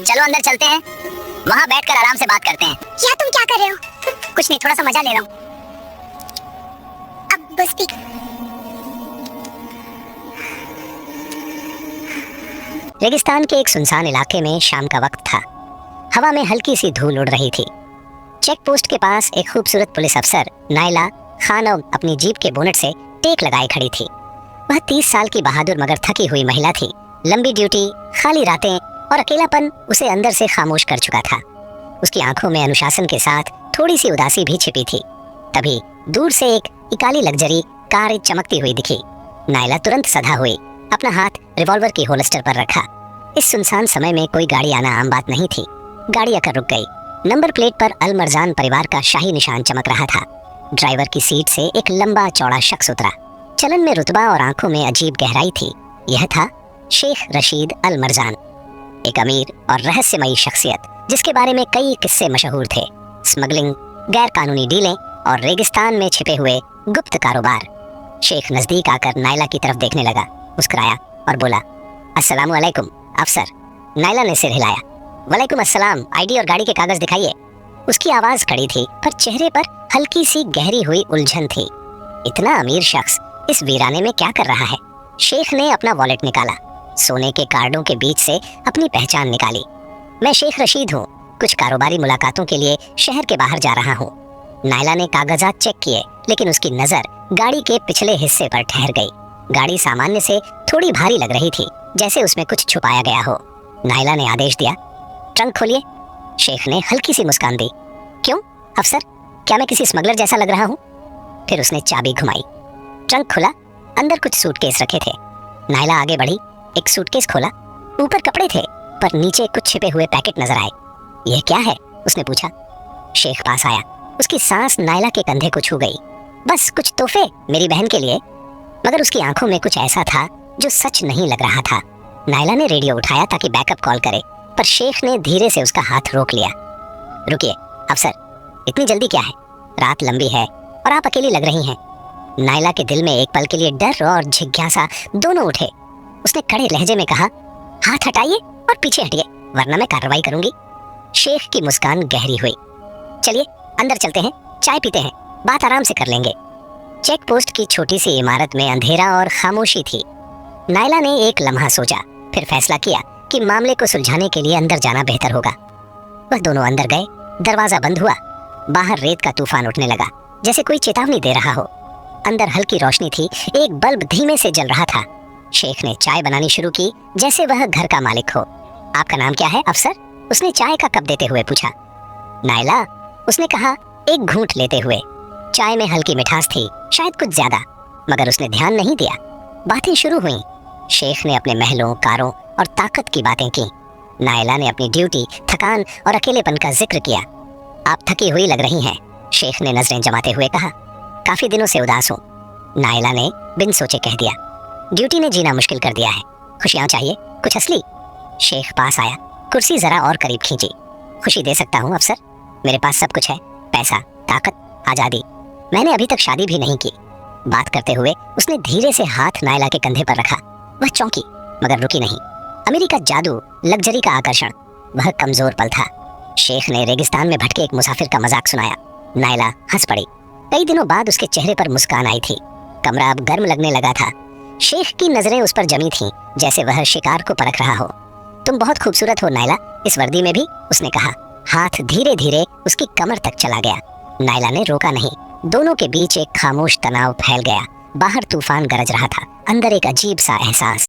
चलो अंदर चलते हैं, वहाँ बैठकर आराम से बात करते हैं। क्या तुम क्या कर रहे हो? कुछ नहीं, थोड़ा सा मजा ले रहा हूँ। अब बस ठीक। रेगिस्तान के एक सुनसान इलाके में शाम का वक्त था। हवा में हल्की सी धूल उड़ रही थी। चेक पोस्ट के पास एक खूबसूरत पुलिस अफसर नायला खानम अपनी जीप के बोनट से टेक लगाए खड़ी थी। वह 30 साल की बहादुर मगर थकी हुई महिला थी। लंबी ड्यूटी, खाली रातें और अकेलापन उसे अंदर से खामोश कर चुका था। उसकी आंखों में अनुशासन के साथ थोड़ी सी उदासी भी छिपी थी। तभी दूर से एक इकाली लग्जरी कार चमकती हुई दिखी। नायला तुरंत सधा हुई, अपना हाथ रिवॉल्वर की होल्स्टर पर रखा। इस सुनसान समय में कोई गाड़ी आना आम बात नहीं थी। गाड़ी आकर रुक गई। नंबर प्लेट पर अल मरजान परिवार का शाही निशान चमक रहा था। ड्राइवर की सीट से एक लंबा चौड़ा शख्स उतरा। चलन में रुतबा और आंखों में अजीब गहराई थी। यह था शेख रशीद अल मरजान, एक अमीर और रहस्यमयी शख्सियत जिसके बारे में कई किस्से मशहूर थे। स्मगलिंग, गैर कानूनी डीलें और रेगिस्तान में छिपे हुए गुप्त कारोबार। शेख नजदीक आकर नायला की तरफ देखने लगा, मुस्कुराया और बोला, अस्सलामु अलैकुम अफसर। नायला ने सिर हिलाया। वालेकुम अस्सलाम, आईडी और गाड़ी के कागज दिखाइए। उसकी आवाज खड़ी थी पर चेहरे पर हल्की सी गहरी हुई उलझन थी। इतना अमीर शख्स इस वीराने में क्या कर रहा है? शेख ने अपना वॉलेट निकाला, सोने के कार्डों के बीच से अपनी पहचान निकाली। मैं शेख रशीद हूँ, कुछ कारोबारी मुलाकातों के लिए शहर के बाहर जा रहा हूँ। नायला ने कागजात चेक किए, लेकिन उसकी नजर गाड़ी के पिछले हिस्से पर ठहर गई। गाड़ी सामान्य से थोड़ी भारी लग रही थी, जैसे उसमें कुछ छुपाया गया हो। नायला ने आदेश दिया, ट्रंक खोलिए। शेख ने हल्की सी मुस्कान दी। क्यों अफसर, क्या मैं किसी स्मगलर जैसा लग रहा हूँ? फिर उसने चाबी घुमाई। ट्रंक खुला, अंदर कुछ सूटकेस रखे थे। नायला आगे बढ़ी, एक सूटकेस खोला। ऊपर कपड़े थे पर नीचे कुछ छिपे हुए पैकेट नजर आए। यह क्या है? उसने पूछा। शेख पास आया, उसकी सांस नायला के कंधे को छू गई। बस कुछ तोहफे मेरी बहन के लिए। मगर उसकी आंखों में कुछ ऐसा था जो सच नहीं लग रहा था। नायला ने रेडियो उठाया ताकि बैकअप कॉल करे, पर शेख ने धीरे से उसका हाथ रोक लिया। रुकिए अफसर, इतनी जल्दी क्या है? रात लंबी है और आप अकेली लग रही हैं। नायला के दिल में एक पल के लिए डर और जिज्ञासा दोनों उठे। उसने कड़े लहजे में कहा, हाथ हटाइए और पीछे हटिए, वरना मैं कार्रवाई करूंगी। शेख की मुस्कान गहरी हुई। चलिए अंदर चलते हैं, चाय पीते हैं, बात आराम से कर लेंगे। चेक पोस्ट की छोटी सी इमारत में अंधेरा और खामोशी थी। नायला ने एक लम्हा सोचा, फिर फैसला किया कि मामले को सुलझाने के लिए अंदर जाना बेहतर होगा। वह दोनों अंदर गए। दरवाजा बंद हुआ। बाहर रेत का तूफान उठने लगा, जैसे कोई चेतावनी दे रहा हो। अंदर हल्की रोशनी थी, एक बल्ब धीमे से जल रहा था। शेख ने चाय बनानी शुरू की जैसे वह घर का मालिक हो। आपका नाम क्या है अफसर? उसने चाय का कप देते हुए पूछा। नायला, उसने कहा एक घूंट लेते हुए। चाय में हल्की मिठास थी, शायद कुछ ज्यादा, मगर उसने ध्यान नहीं दिया। बातें शुरू हुईं। शेख ने अपने महलों, कारों और ताकत की बातें की। नायला ने अपनी ड्यूटी, थकान और अकेलेपन का जिक्र किया। आप थकी हुई लग रही हैं, शेख ने नजरें जमाते हुए कहा। काफी दिनों से उदास हूँ, नायला ने बिन सोचे कह दिया। ड्यूटी ने जीना मुश्किल कर दिया है, खुशियाँ चाहिए, कुछ असली। शेख पास आया, कुर्सी जरा और करीब खींची। खुशी दे सकता हूँ अफसर, मेरे पास सब कुछ है, पैसा, ताकत, आजादी। मैंने अभी तक शादी भी नहीं की। बात करते हुए उसने धीरे से हाथ नायला के कंधे पर रखा। वह चौंकी मगर रुकी नहीं। अमीरी का जादू, लग्जरी का आकर्षण, वह कमजोर पल था। शेख ने रेगिस्तान में भटके एक मुसाफिर का मजाक सुनाया। नायला हंस पड़ी। कई दिनों बाद उसके चेहरे पर मुस्कान आई थी। कमरा अब गर्म लगने लगा था। शेख की नजरें उस पर जमी थीं, जैसे वह शिकार को परख रहा हो। तुम बहुत खूबसूरत हो नायला, इस वर्दी में भी, उसने कहा। हाथ धीरे धीरे उसकी कमर तक चला गया। नायला ने रोका नहीं। दोनों के बीच एक खामोश तनाव फैल गया। बाहर तूफान गरज रहा था, अंदर एक अजीब सा एहसास।